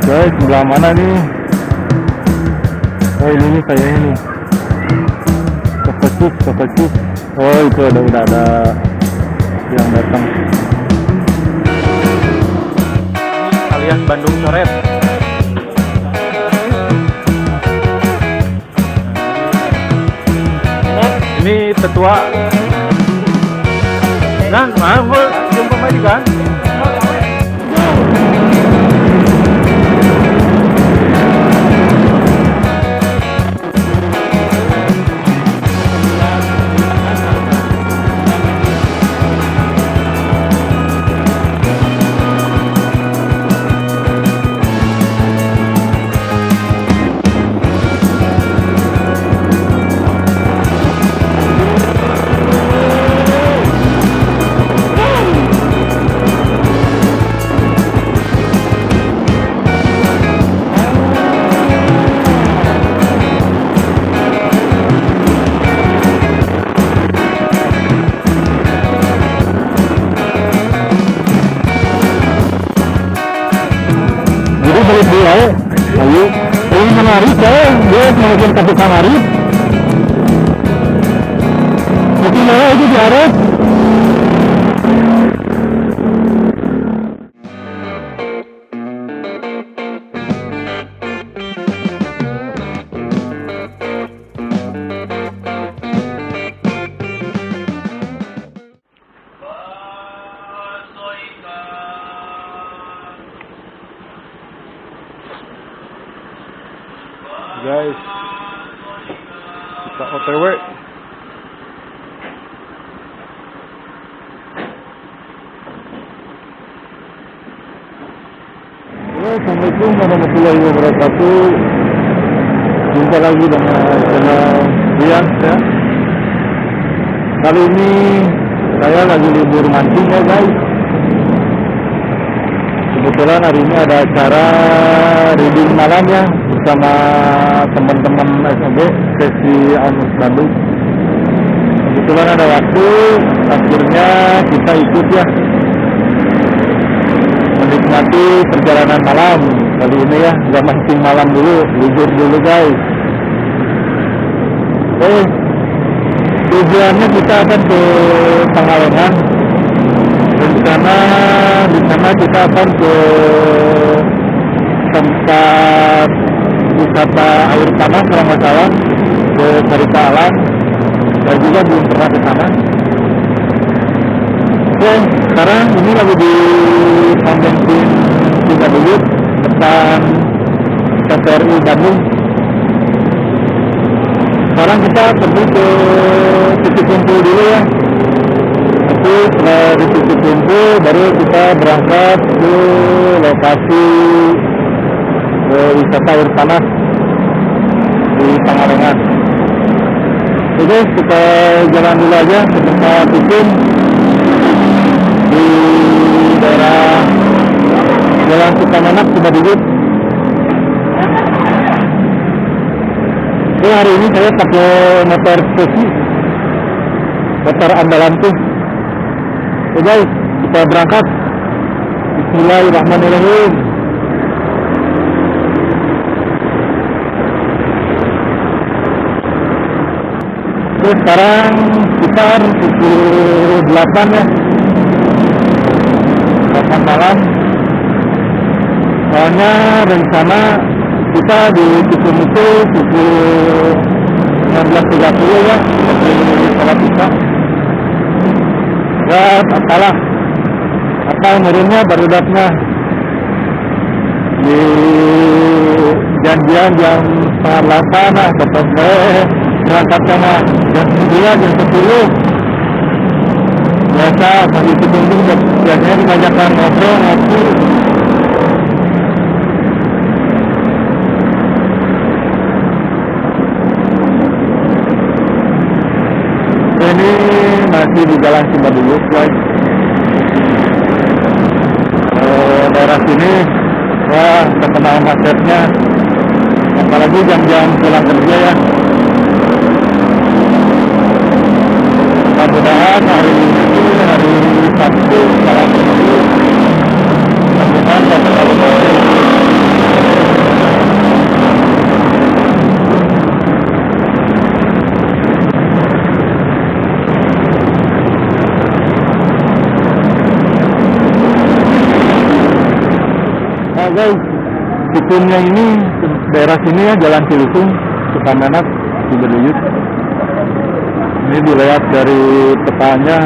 Guys, sebelah mana nih? Oh ini nih kayaknya nih. Kokocuk. Oh itu udah ada yang datang. Alias Bandung Coret. Ini tetua. Kan, mau jumpa lagi kan? Ayo, ini menarik ya, dia mungkin satu kamari. Mungkin itu diarep. Guys, kita OTW. Assalamualaikum warahmatullahi wabarakatuh. Jumpa lagi dengan channel Rian ya. Kali ini saya lagi libur mancing ya guys. Kebetulan hari ini ada acara reading malam ya bersama teman-teman SOB sesi Almus Bandung. Kebetulan ada waktu, akhirnya kita ikut ya menikmati perjalanan malam kali ini ya. Gak mancing malam dulu, libur dulu guys. Tujuannya kita akan ke Pangalengan. Di sana kita akan ke tempat wisata air panas kalau nggak salah, ke Cerita Alam. Saya juga belum pernah ke sana. Oke, sekarang ini lagi di pom bensin Cibaduyut depan TVRI Bandung. Sekarang kita pergi ke titik kumpul dulu ya. Setelah di titik kumpul baru kita berangkat ke lokasi wisata air panas di Pangalengan. Oke, kita jalan dulu aja ke tempat itu di daerah Jalan Sukamenak, Cibaduyut. Hari ini saya pakai motor spesi, motor andalan tuh. Oke guys, kita berangkat. Bismillahirrahmanirrahim. Oke, sekarang sekitar pukul 8 ya, 8 malam. Soalnya rencana kita di Cikum itu pukul 16.30 ya, seperti sholat isya. Ya, apalah, apa muridnya barudaknya di janjian jam 9:30 lah, tetap berangkat sama jam 9, jam 10. Biasa pagi Cikuntung biasanya diajakkan ngobrol, ngopi. Ini masih di Jalan Cibaduyut guys. Daerah sini wah terkenal macetnya, apalagi jam-jam pulang kerja ya. Mudah-mudahan hari ini hari Sabtu malam ini mudah-mudahan tidak terlalu macet. guys, Cikunnya ini daerah sini ya, Jalan Cilusung, Sukamenak, Cibaduyut. Ini dilihat dari petanya.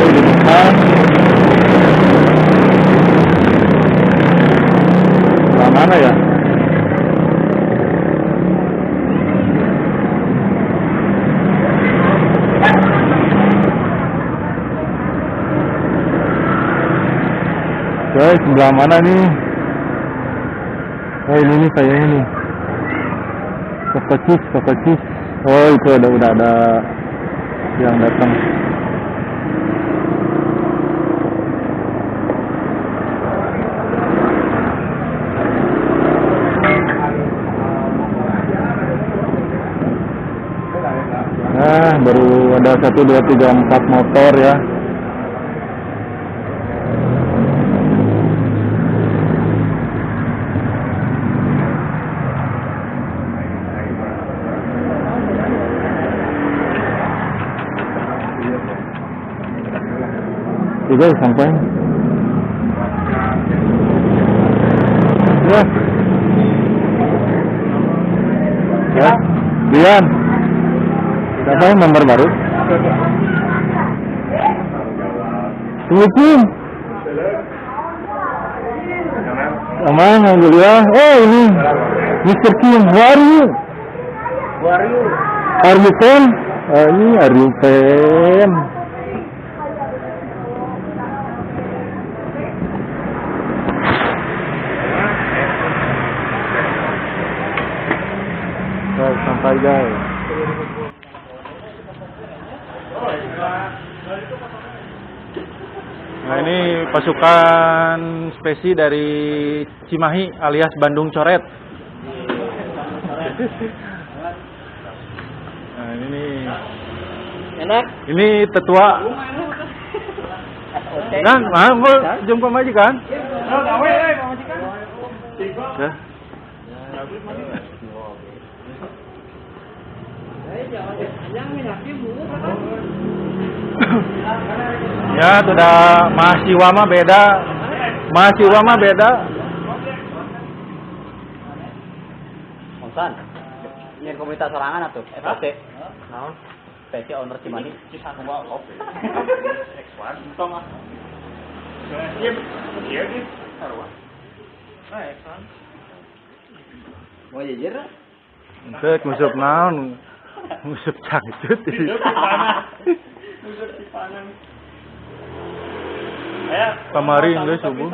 Di depan. Sebelah mana ya? Guys, sebelah mana nih? Oh, ini nih kayaknya nih. Kokocis. Oh, itu udah ada yang datang. Nah, baru ada 1, 2, 3, 4 motor ya. Juga sampai ya Dian siapa yang member baru Assalamualaikum aman alhamdulillah. Oh ini Mr. Kim, how are you pen? Ini are you pen? Sampai guys. Nah ini pasukan spesi dari Cimahi alias Bandung Coret. Nah ini nih. Enak. Ini tetua. Nah, mau jumpa majikan? Ya. Ya sudah mahasiswa mah beda. Onsan. Ini komunitas sorangan atuh. FT. Naon? PT owner Cimahi. Cisarua off. X1 tong ah. Iya gitu. Sarua. Nah, X1. Mau jejer? Untuk musuh naon? Musuh cangcut. Kamari geus subuh.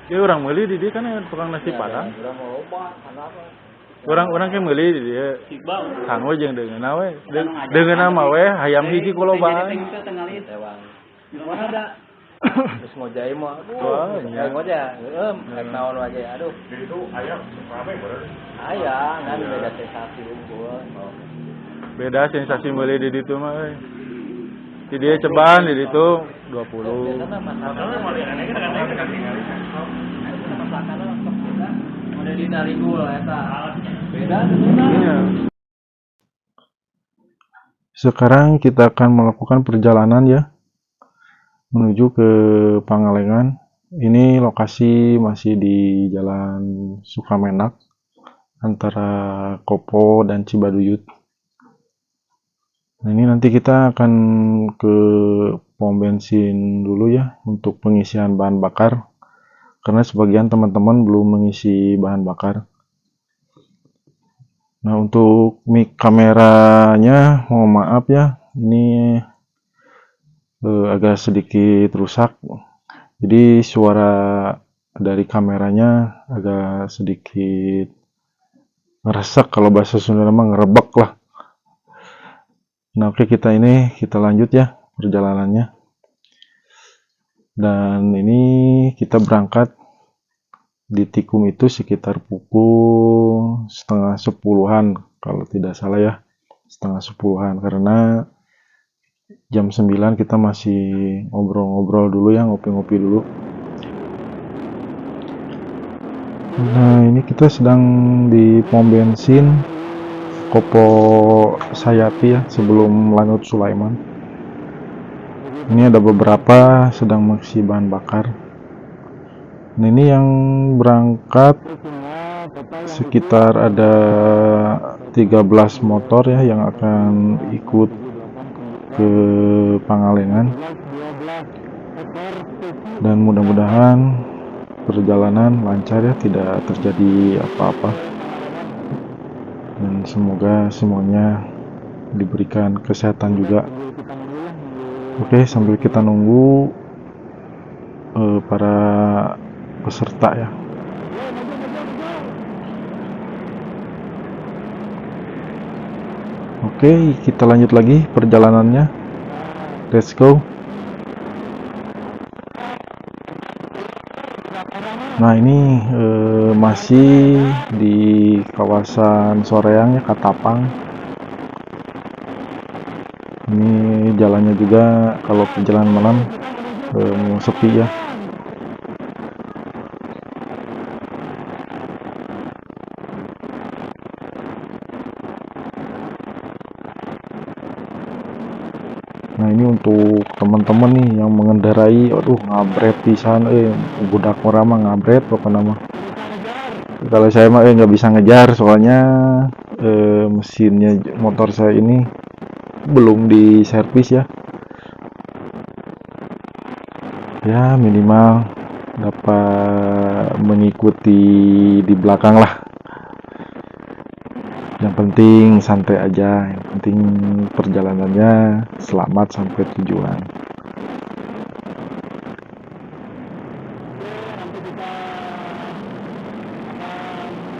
Dia orang meuli di dia kan tukang nasi padang. Orang ke meuli di dia. Kang we jeung deungeunna we. Deungeunna mah we hayam hiji kulobaan. Terus ngojai mah. Wah, nya. Ngojai. Rek naon wae. Aduh. Di itu ayam rame bener. Aya, kan beda sensasi unggul. Beda sensasi meuli di ditu mah we. Di dia cobaan di ditu 20. Masalahnya mau aneh kan tinggal. Udah ditarik gula eta. Beda Iya. Sekarang kita akan melakukan perjalanan ya menuju ke Pangalengan. Ini lokasi masih di Jalan Sukamenak antara Kopo dan Cibaduyut. Nah, ini nanti kita akan ke pom bensin dulu ya untuk pengisian bahan bakar karena sebagian teman-teman belum mengisi bahan bakar. Nah, untuk mic kameranya mohon maaf ya, ini agak sedikit rusak. Jadi suara dari kameranya agak sedikit ngeresek, kalau bahasa Sunda mah ngerebek lah. Nah, oke, kita lanjut ya perjalanannya. Dan ini kita berangkat di Tikum itu sekitar pukul 9:30-an kalau tidak salah ya, 9:30-an, karena jam 9 kita masih ngobrol-ngobrol dulu ya, ngopi-ngopi dulu. Nah, ini kita sedang di pom bensin Kopo Sayati ya, sebelum lanut Sulaiman. Ini ada beberapa sedang mengisi bahan bakar. Nah, ini yang berangkat sekitar ada 13 motor ya yang akan ikut ke Pangalengan, dan mudah-mudahan perjalanan lancar ya, tidak terjadi apa-apa, dan semoga semuanya diberikan kesehatan juga. Oke, sambil kita nunggu para peserta ya. Oke, kita lanjut lagi perjalanannya. Let's go. Nah, ini masih di kawasan Soreang ya, Katapang. Ini jalannya juga kalau perjalanan malam sepi ya. Nah, ini untuk teman-teman nih yang mengendarai, aduh ngabret pisan, budak orang mah ngabret pokoknya mah. Kalau saya mah nggak bisa ngejar, soalnya mesinnya motor saya ini belum diservis ya. Ya minimal dapat mengikuti di belakang lah. Yang penting santai aja, yang penting perjalanannya selamat sampai tujuan.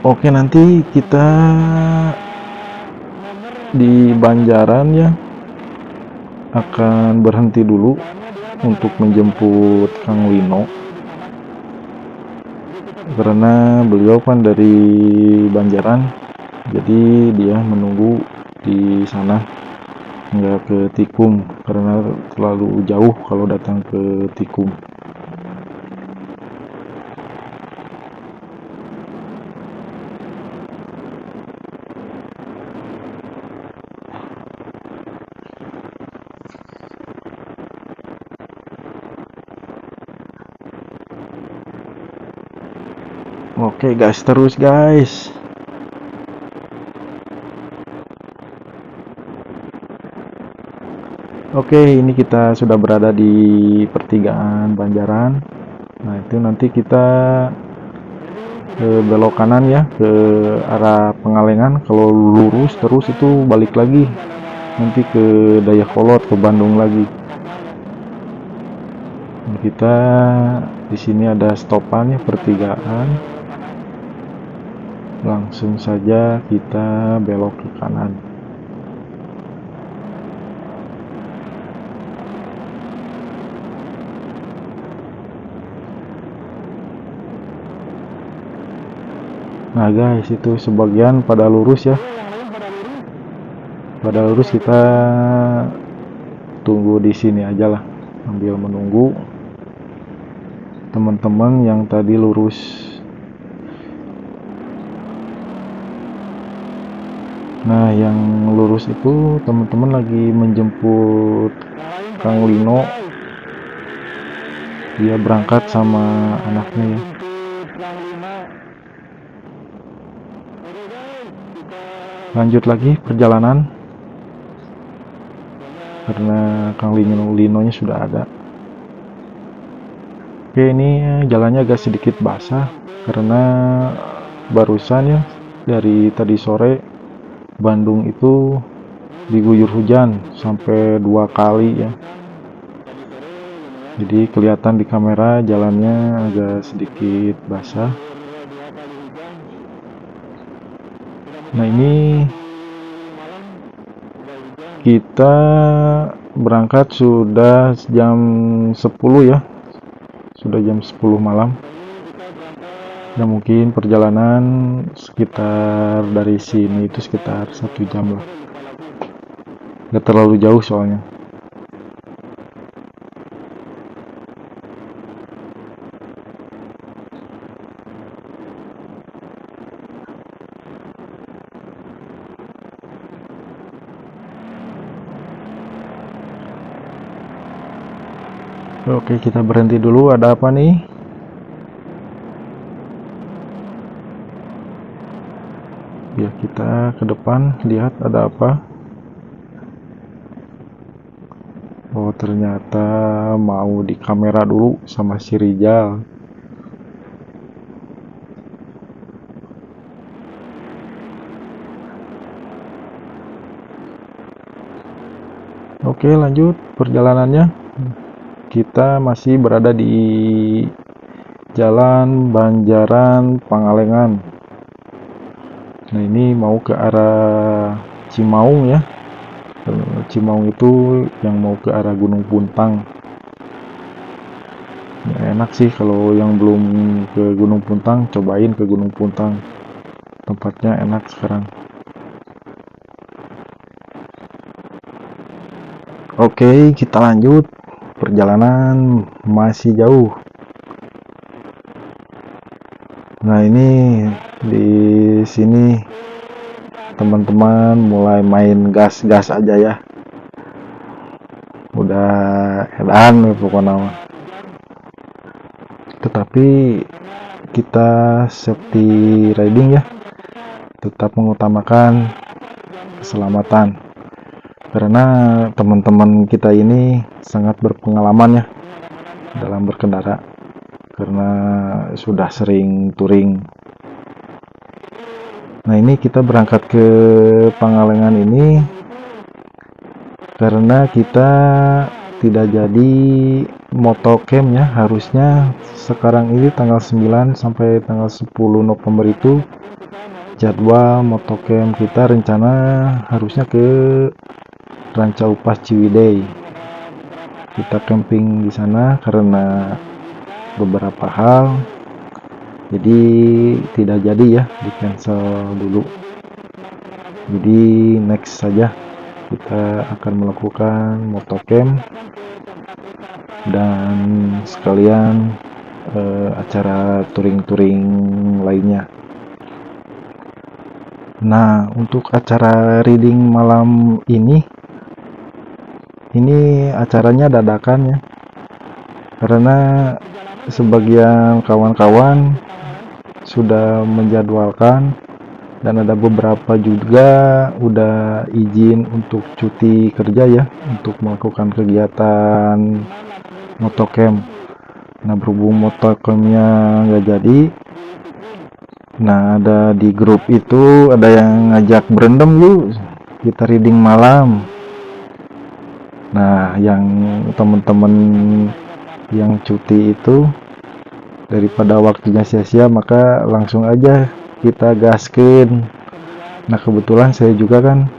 Oke, nanti kita di Banjaran ya akan berhenti dulu untuk menjemput Kang Lino, karena beliau kan dari Banjaran, jadi dia menunggu di sana, nggak ke Tikung karena terlalu jauh kalau datang ke Tikung. Oke guys, terus guys. Oke, ini kita sudah berada di pertigaan Banjaran. Nah, itu nanti kita belok kanan ya ke arah Pangalengan. Kalau lurus terus itu balik lagi nanti ke Dayakolot, ke Bandung lagi. Dan kita di sini ada stopannya pertigaan. Langsung saja kita belok ke kanan. Nah guys, itu sebagian pada lurus ya. Pada lurus, kita tunggu di sini aja lah, sambil menunggu teman-teman yang tadi lurus. Nah, yang lurus itu teman-teman lagi menjemput Kang Lino. Dia berangkat sama anaknya ya. Lanjut lagi perjalanan karena Kang Lino-nya sudah ada. Oke, ini jalannya agak sedikit basah karena barusan ya dari tadi sore Bandung itu diguyur hujan sampai 2 kali ya. Jadi kelihatan di kamera jalannya agak sedikit basah. Nah, ini kita berangkat sudah jam 10 ya. Sudah jam 10 malam. Ya mungkin perjalanan sekitar dari sini itu sekitar 1 jam lah. Gak terlalu jauh soalnya. Oke, kita berhenti dulu. Ada apa nih? Ya, kita ke depan lihat ada apa. Oh, ternyata mau di kamera dulu sama si Rijal. Oke, lanjut perjalanannya. Kita masih berada di Jalan Banjaran Pangalengan. Nah, ini mau ke arah Cimaung ya. Cimaung itu yang mau ke arah Gunung Puntang. Ya, enak sih kalau yang belum ke Gunung Puntang, cobain ke Gunung Puntang. Tempatnya enak sekarang. Oke, kita lanjut. Perjalanan masih jauh. Nah, ini di sini teman-teman mulai main gas-gas aja ya. Udah edan pokoknya mah. Tetapi kita safety riding ya. Tetap mengutamakan keselamatan. Karena teman-teman kita ini sangat berpengalaman ya dalam berkendara. Karena sudah sering touring. Nah, ini kita berangkat ke Pangalengan ini karena kita tidak jadi motocamp ya. Harusnya sekarang ini tanggal 9 sampai tanggal 10 November itu jadwal motocamp kita, rencana harusnya ke Ranca Upas Ciwidey. Kita camping di sana karena beberapa hal, jadi tidak jadi ya, di cancel dulu. Jadi next saja kita akan melakukan motocamp dan sekalian acara touring-touring lainnya. Nah, untuk acara reading malam ini acaranya dadakan ya, karena sebagian kawan-kawan sudah menjadwalkan dan ada beberapa juga udah izin untuk cuti kerja ya, untuk melakukan kegiatan motocamp. Nah, berhubung motocampnya nggak jadi, nah ada di grup itu ada yang ngajak berendam yuk kita reading malam. Nah, yang teman-teman yang cuti itu daripada waktunya sia-sia, maka langsung aja kita gaskin. Nah, kebetulan saya juga kan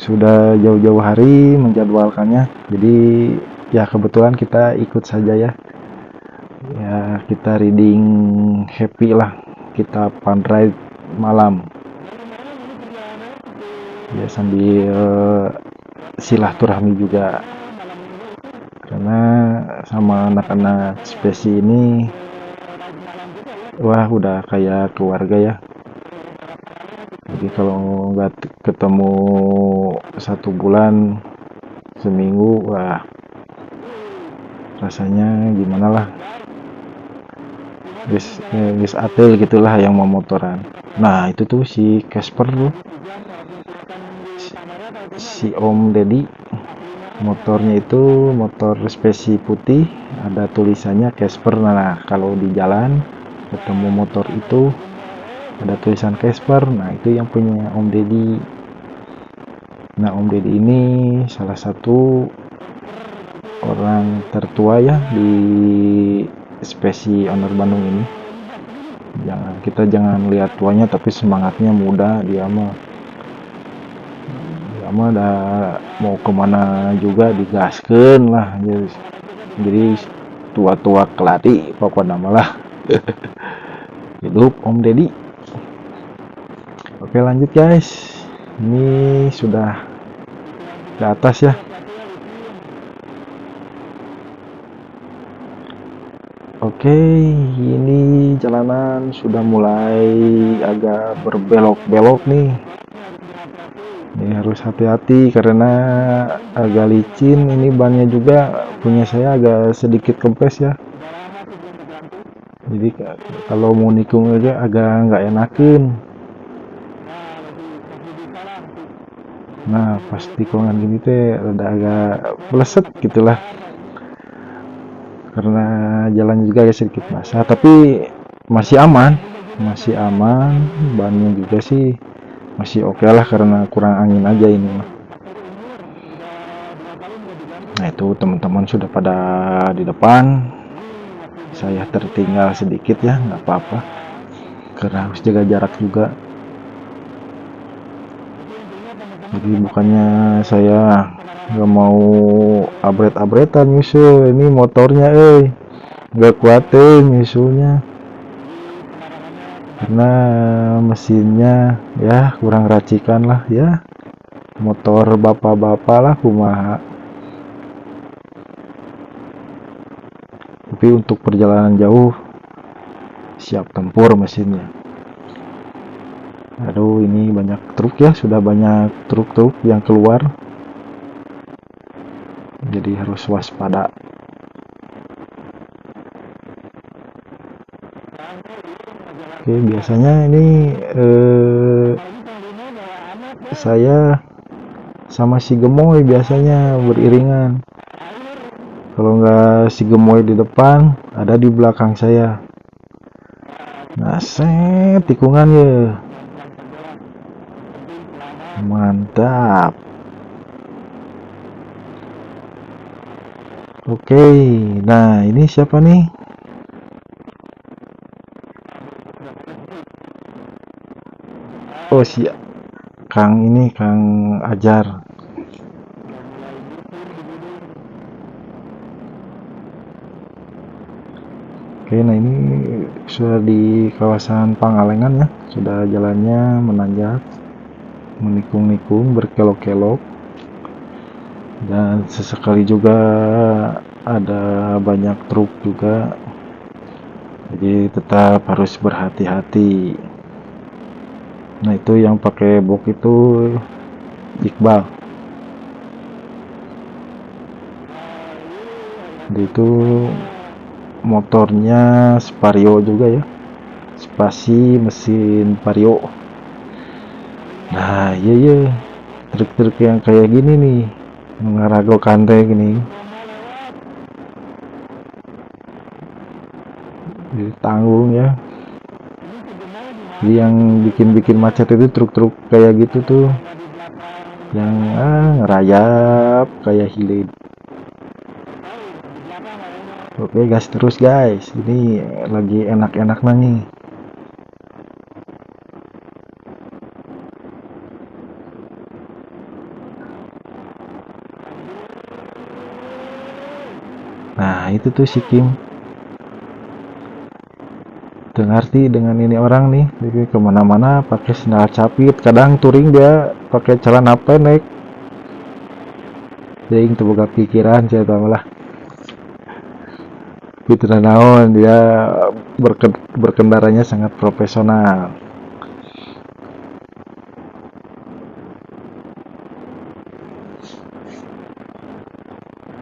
sudah jauh-jauh hari menjadwalkannya, jadi ya kebetulan kita ikut saja ya. Ya, kita reading happy lah, kita fun ride malam ya, sambil silaturahmi juga, karena sama anak-anak spesi ini wah udah kayak keluarga ya. Jadi kalau nggak ketemu 1 bulan, seminggu, wah rasanya gimana lah, guys atel gitulah yang mau motoran. Nah, itu tuh si Casper tuh, si Om Deddy, motornya itu motor spesi putih, ada tulisannya Casper. Nah, kalau di jalan ketemu motor itu ada tulisan Casper, nah itu yang punya Om Deddy. Nah, Om Deddy ini salah satu orang tertua ya di spesi owner Bandung ini. Kita jangan lihat tuanya, tapi semangatnya muda. Dia mah udah mau kemana juga digaskeun lah, jadi tua-tua keladi pokoknya malah. Hidup Om Deddy. Oke, lanjut guys, ini sudah ke atas ya. Oke, ini jalanan sudah mulai agak berbelok-belok nih. Ini harus hati-hati karena agak licin. Ini bannya juga punya saya agak sedikit kempes ya. Jadi kalau mau nikung aja agak nggak enakin. Nah pas tikungan gini teh rada agak bleset gitulah. Karena jalannya juga agak sedikit basah, tapi masih aman. Masih aman. Bannya juga sih masih oke lah karena kurang angin aja ini mah. Nah itu teman-teman sudah pada di depan, saya tertinggal sedikit ya, nggak apa-apa karena harus jaga jarak juga. Jadi bukannya saya nggak mau abret-abretan nyusul, ini motornya nggak kuatin nyusulnya karena mesinnya ya kurang racikan lah ya, motor bapak-bapak lah kumaha. Tapi untuk perjalanan jauh siap tempur mesinnya. Aduh ini banyak truk ya, sudah banyak truk-truk yang keluar, jadi harus waspada. Oke biasanya ini saya sama si Gemoy biasanya beriringan. Kalau nggak si Gemoy di depan, ada di belakang saya. Nah set tikungan ya, mantap. Oke, nah ini siapa nih? Oh si Kang ini, Kang Ajar. Oke, nah ini sudah di kawasan Pangalengan ya, sudah jalannya menanjak, menikung-nikung, berkelok-kelok, dan sesekali juga ada banyak truk juga, jadi tetap harus berhati-hati. Nah itu yang pakai box itu Iqbal, jadi itu motornya Spario juga ya, spasi mesin Vario. Nah iya truk-truk yang kayak gini nih mengarago kante gini, jadi tanggung ya. Jadi yang bikin macet itu truk-truk kayak gitu tuh, yang ngerayap kayak hilid. Oke gas terus guys, ini lagi enak-enak nih. Nah itu tuh si Kim tuh ngerti dengan ini orang nih, jadi kemana-mana pakai sendal capit, kadang touring dia pakai celana pendek. Jadi itu buka pikiran saya tahu lah. Gitu naon dia berkendaranya sangat profesional.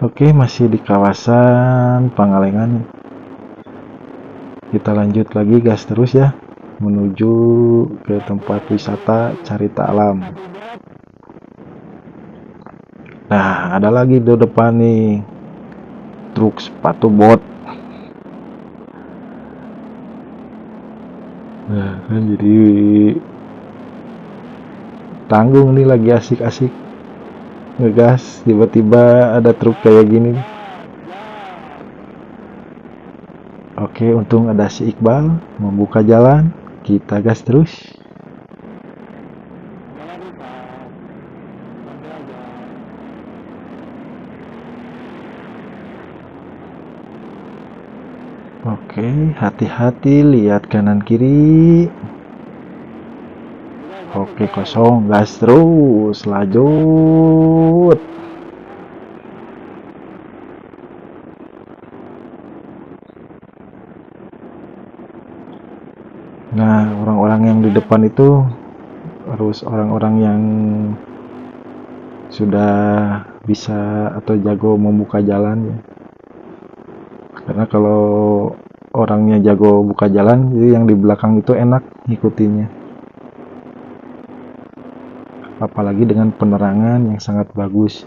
Oke masih di kawasan Pangalengan, kita lanjut lagi gas terus ya menuju ke tempat wisata Carita Alam. Nah ada lagi di depan nih truk sepatu bot. Nah kan jadi tanggung nih, lagi asik-asik ngegas, tiba-tiba ada truk kayak gini. Oke untung ada si Iqbal membuka jalan, kita gas terus. Oke hati-hati, lihat kanan kiri. Oke kosong, gas terus, lanjut. Nah orang-orang yang di depan itu harus orang-orang yang sudah bisa atau jago membuka jalan ya. Karena kalau orangnya jago buka jalan, jadi yang di belakang itu enak ngikutinnya. Apalagi dengan penerangan yang sangat bagus.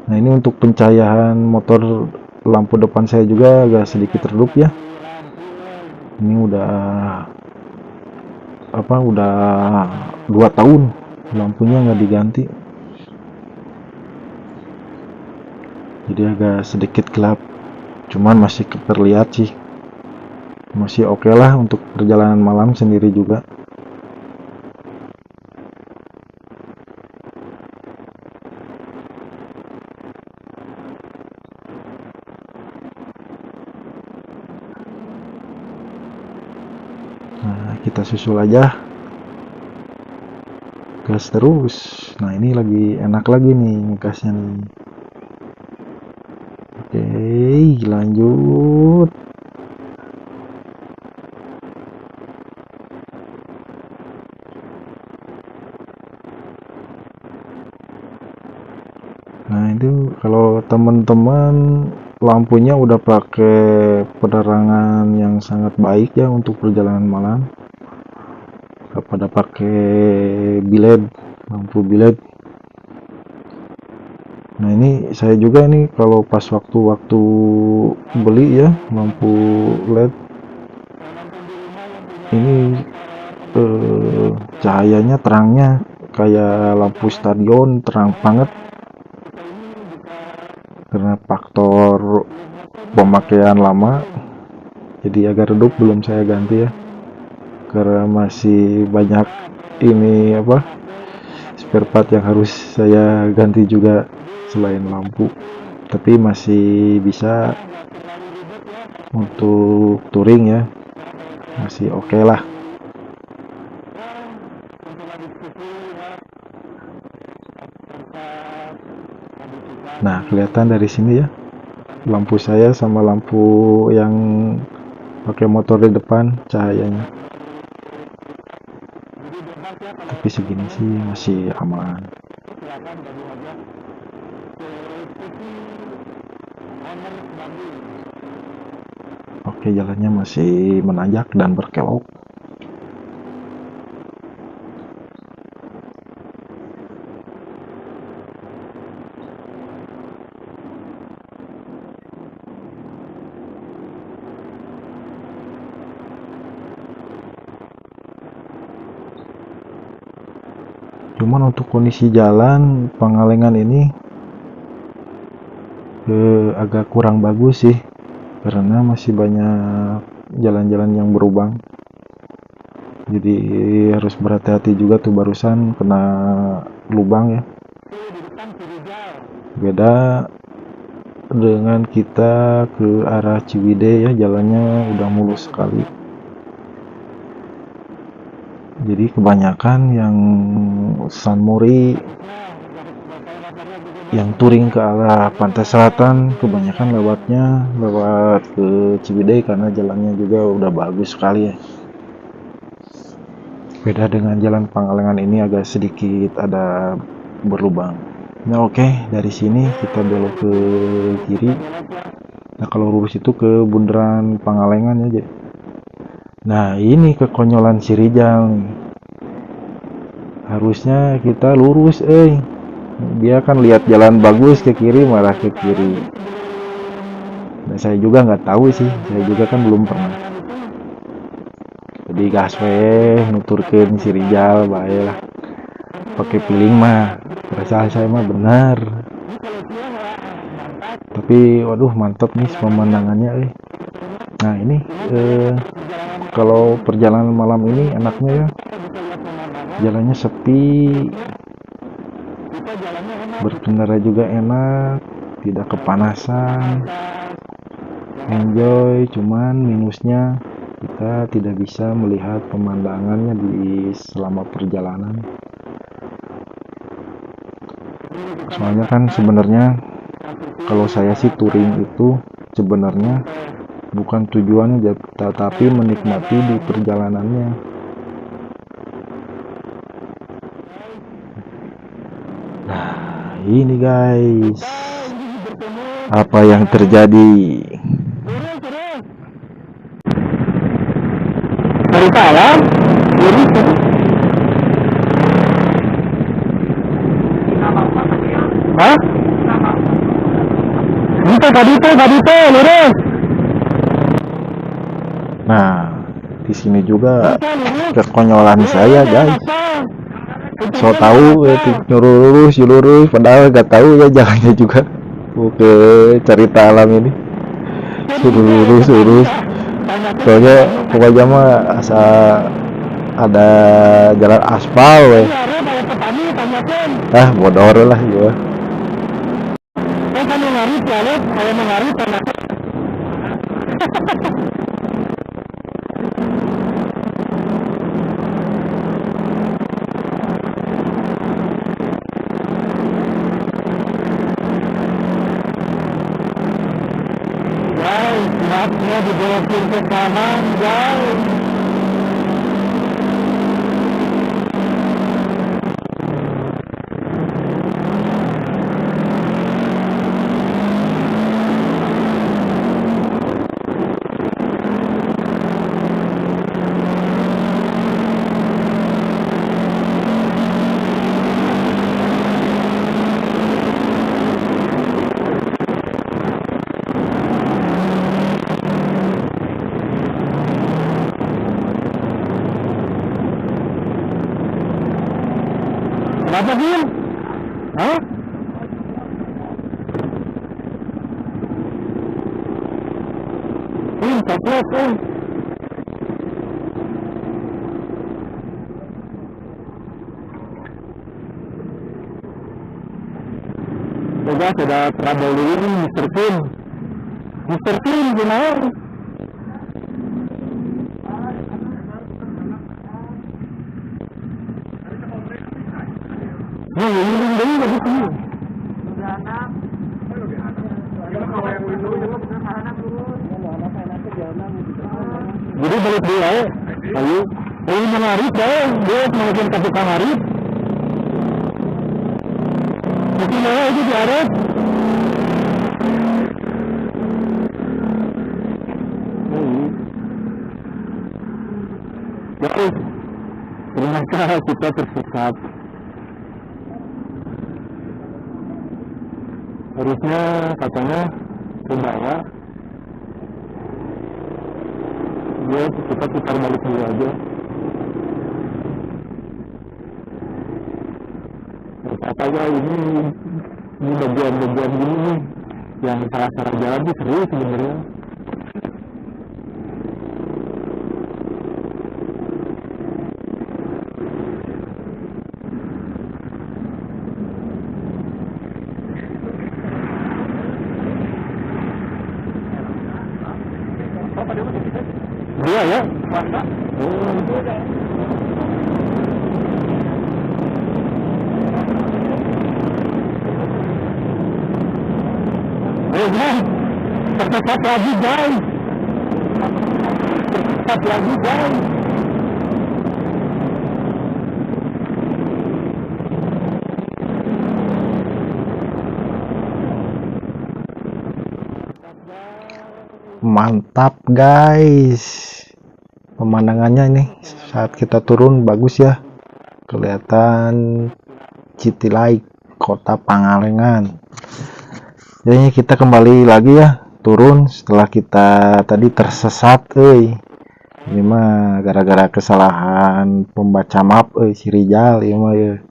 Nah, ini untuk pencahayaan motor, lampu depan saya juga agak sedikit redup ya. Ini udah 2 tahun lampunya nggak diganti, jadi agak sedikit gelap, cuman masih terlihat sih, masih oke lah untuk perjalanan malam sendiri juga. Nah, kita susul aja, gas terus. Nah, ini lagi enak lagi nih ngegasnya nih. Oke, lanjut. Nah, itu kalau teman-teman lampunya udah pakai penerangan yang sangat baik ya untuk perjalanan malam, nggak pada pakai biled, lampu biled. Nah, ini saya juga nih kalau pas waktu beli ya lampu LED ini, cahayanya terangnya kayak lampu stadion, terang banget. Karena faktor pemakaian lama, jadi agak redup, belum saya ganti ya. Karena masih banyak ini spare part yang harus saya ganti juga selain lampu. Tapi masih bisa untuk touring ya, masih oke lah. Nah, kelihatan dari sini ya, lampu saya sama lampu yang pakai motor di depan cahayanya. Tapi segini sih masih aman. Oke, jalannya masih menanjak dan berkelok. Cuman untuk kondisi jalan Pangalengan ini agak kurang bagus sih, karena masih banyak jalan-jalan yang berlubang. Jadi harus berhati-hati juga tuh, barusan kena lubang ya. Beda dengan kita ke arah Ciwidey ya, jalannya udah mulus sekali. Jadi kebanyakan yang San Mori yang touring ke arah pantai selatan kebanyakan lewat ke Ciwidey karena jalannya juga udah bagus sekali ya. Beda dengan jalan Pangalengan ini agak sedikit ada berlubang. Nah, oke, dari sini kita belok ke kiri. Nah, kalau lurus itu ke bundaran Pangalengan ya. Nah, ini kekonyolan si Rijal nih. Harusnya kita lurus, dia kan lihat jalan bagus ke kiri, malah ke kiri. Nah, saya juga nggak tahu sih, saya juga kan belum pernah. Jadi gas nuturkeun si Rijal bae lah. Pakai piling mah, perasaan saya mah benar. Tapi waduh, mantap nih pemandangannya. Nah, ini kalau perjalanan malam ini enaknya ya, jalannya sepi, berkendara juga enak, tidak kepanasan, enjoy. Cuman minusnya kita tidak bisa melihat pemandangannya selama perjalanan. Soalnya kan sebenarnya kalau saya sih touring itu sebenarnya bukan tujuannya, tetapi menikmati di perjalanannya. Nah, ini guys, apa yang terjadi? Dari salam, lurus ya. Hah? Itu tadi tuh, lurus. Nah, di sini juga kekonyolan saya guys. So tahu nyuruh lurus, padahal gak tahu ya jalannya juga. Oke, cerita alam ini suruh lurus. Soalnya pokoknya mah asa ada jalan aspal weh. Bodor lah ya. Guys, snapnya dibelokin ke kanan, guys. Kenapa, Bin? Hah? Coklat, sudah trouble dulu nih, Mr. Kim. Mr. Kim, gimana? Jadi balik dia, ayo mengarit ya, dia melakukan ke tukang ngarit. Mungkin mana itu diaret? Guys, ternyata kita tersesat. Harusnya katanya ke bawah. Ya, kita putar balik dulu aja. Apa ya ini bagian-bagian gini nih yang salah-salah jalan sih seru sebenarnya. Dia ya? Guys, tersesat lagi guys. Mantap guys, pemandangannya ini saat kita turun bagus ya, kelihatan City Lake kota Pangalengan. Jadi kita kembali lagi ya, turun setelah kita tadi tersesat. Ini mah gara-gara kesalahan pembaca map si Rijal ya mah ya.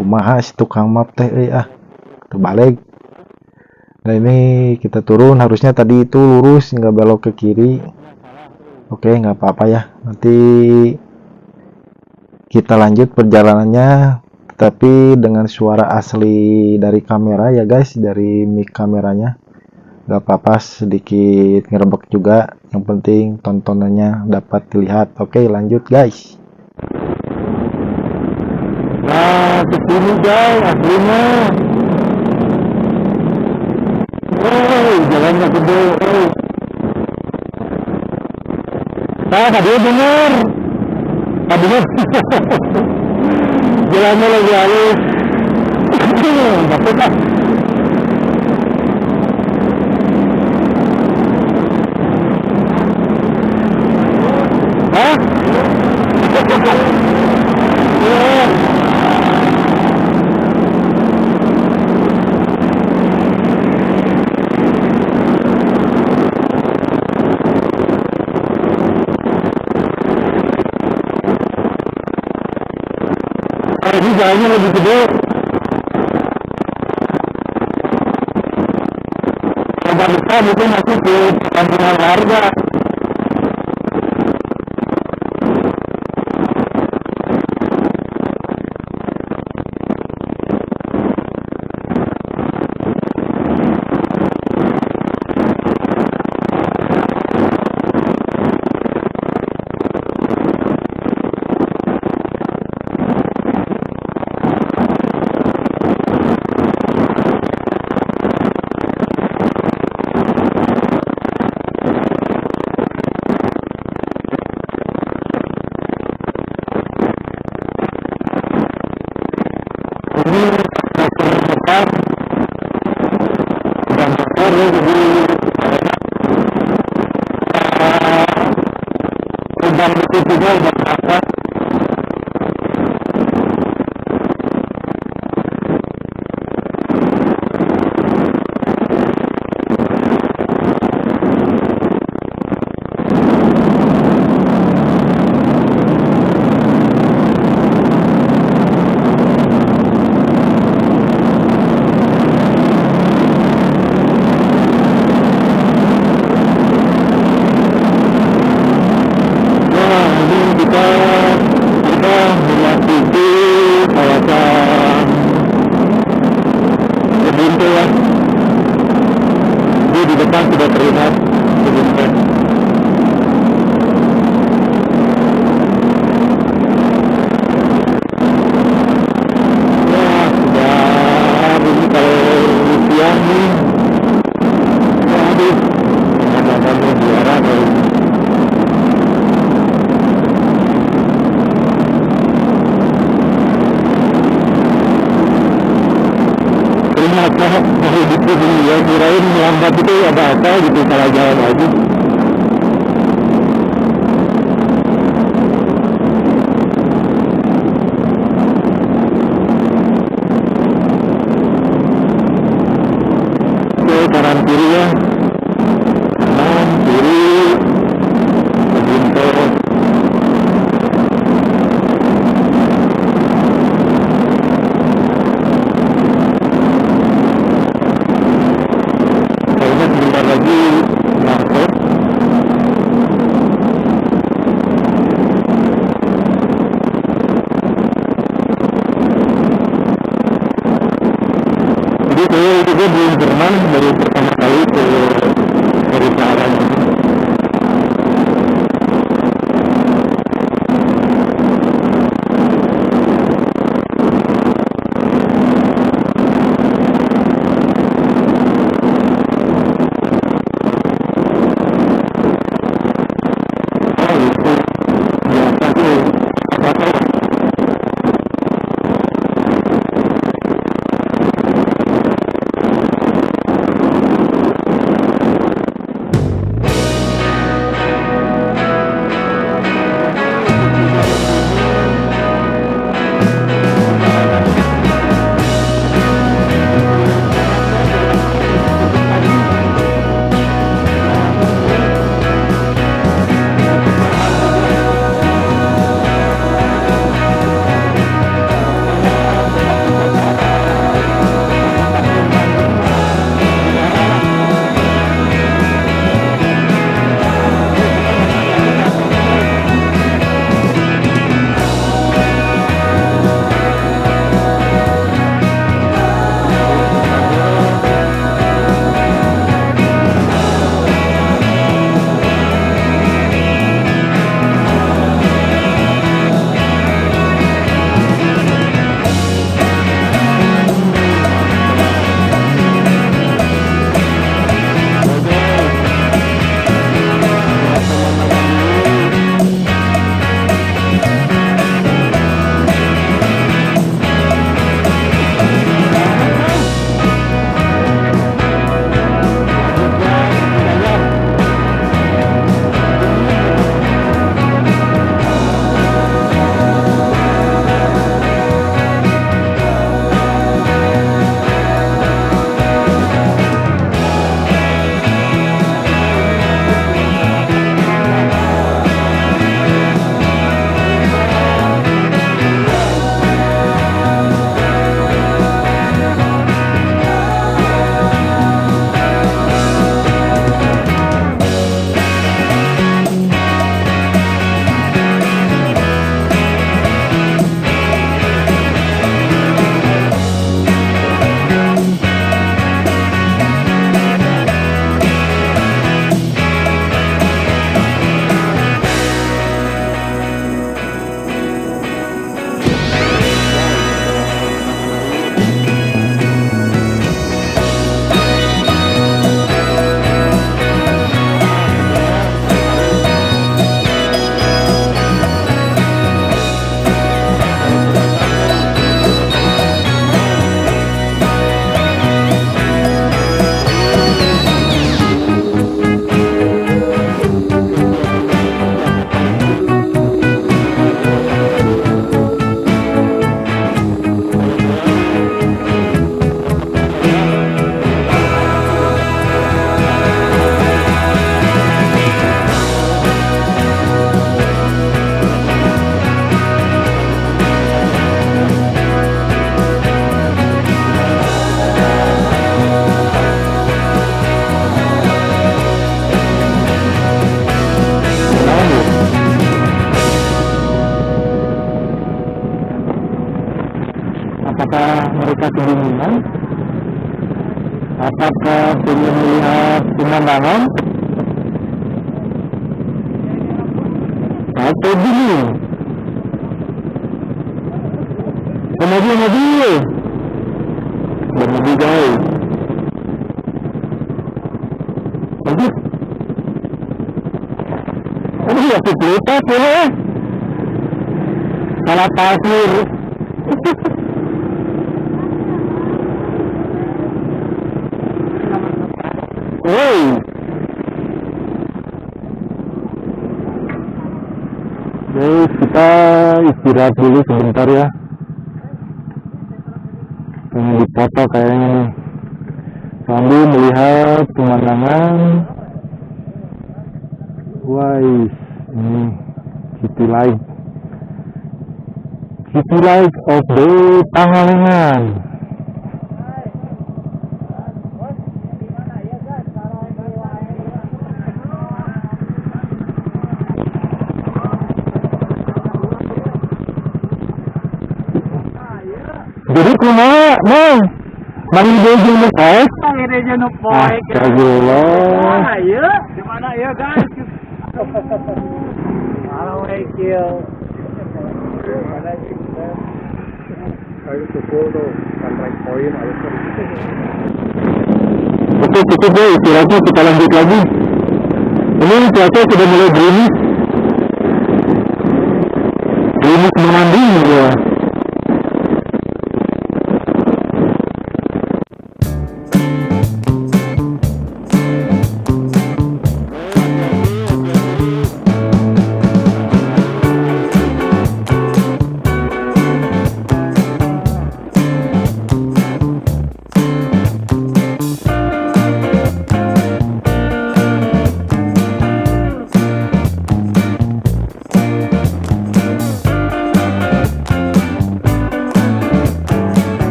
Kumaha si tukang map teh terbalik. Nah ini kita turun, harusnya tadi itu lurus nggak belok ke kiri. Oke, nggak apa-apa ya, nanti kita lanjut perjalanannya, tapi dengan suara asli dari kamera ya guys, dari mic kameranya. Nggak apa-apa, sedikit ngerebek juga, yang penting tontonannya dapat dilihat. Oke, lanjut guys. Nah, kesini guys, aslinya. Jalannya gede, tadi bener. Tadinya jalannya lagi halus. Dapat lah. Hah? Iya. Ini jalannya lebih gede. Agak besar itu masih ke kampungan warga. Ini besar dan besar ya, jadi udah itu juga udah apa. Nah, ini kita memasuki kawasan Kebuntu ya. Ini di depan sudah terlihat Kebuntu. Ya, sudah ini kalau siang nih, aduh, ada juara kalau ternyata mau gitu ya, kirain lambat itu ada apa gitu, salah jalan aja. Oke, kanan kiri ya, kanan kiri Kebuntu. Kayaknya sebentar lagi masuk. Jadi saya itu gue belum pernah, baru pertama kali ke Perusahaan ini. Oh itu biasa tuh, apa tuh? Apakah ingin melihat pemandangan atau bingung? Mobil guys. Aduh, aku pelutas ya. Salah pasir. Woi. Guys, kita istirahat dulu sebentar ya. Pengen dipoto kayaknya nih. Sambil melihat pemandangan. Wah, ini city light of the Pangalengan. Jadi kumaha, Bang? Bang Dejo Nupoi? Bang Dejo Nupoi. Astagfirullah. Ayo, di mana ya, guys? Halo, Ekil. Ayo pukul tuh, strike point, ayo Oke, cukup ya, istirahatnya kita lanjut lagi. Ini cuaca sudah mulai gerimis. Gerimis menanding ya.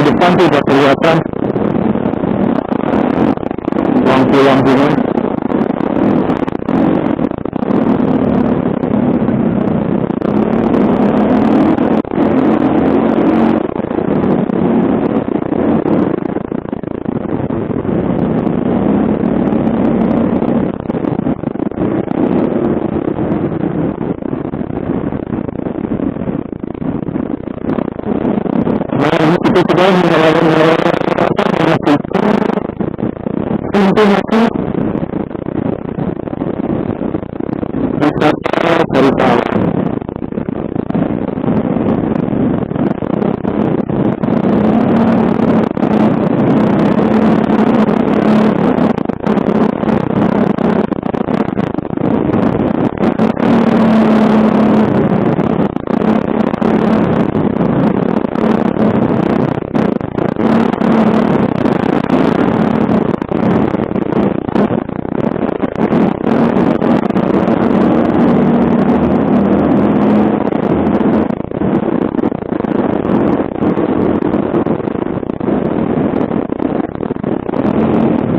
depan tuh udah kelihatan lampu-lampunya. sudah mengalami informasi wisata cerita alam.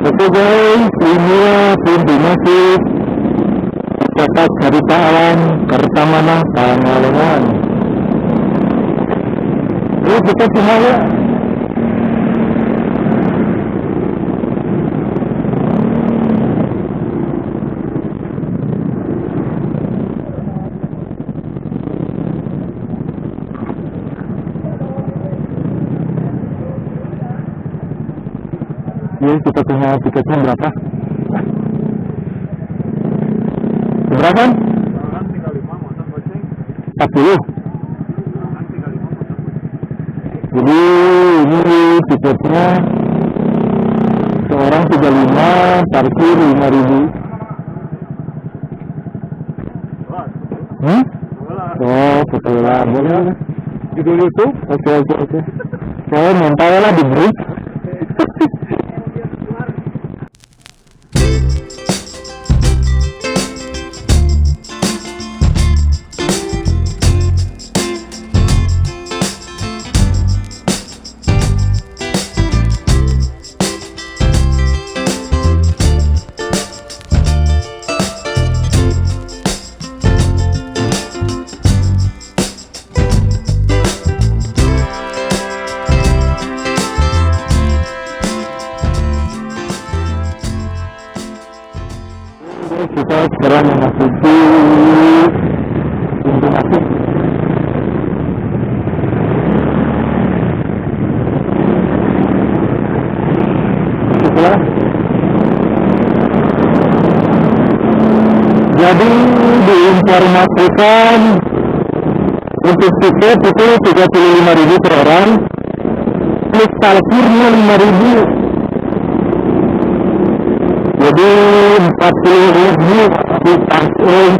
Oke guys, inilah informasi wisata cerita alam Kertamana Pangalengan. Terus kita semuanya kita punya tiketnya berapa? Berapa? 40. Jadi ini tiketnya seorang 35, parkir 5.000. Oh, betul lah, boleh. Judul YouTube? Oke. Saya mental lah di bridge. Kita sekarang memasuki pintu masuk. Jadi diinformasikan untuk tiket itu 35.000 per orang, plus parkirnya 5.000. Jadi 40.000 di parkir.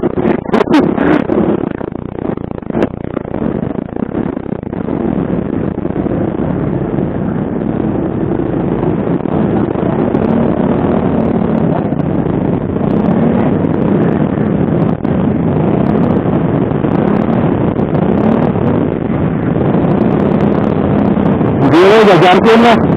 Dia jajan lah.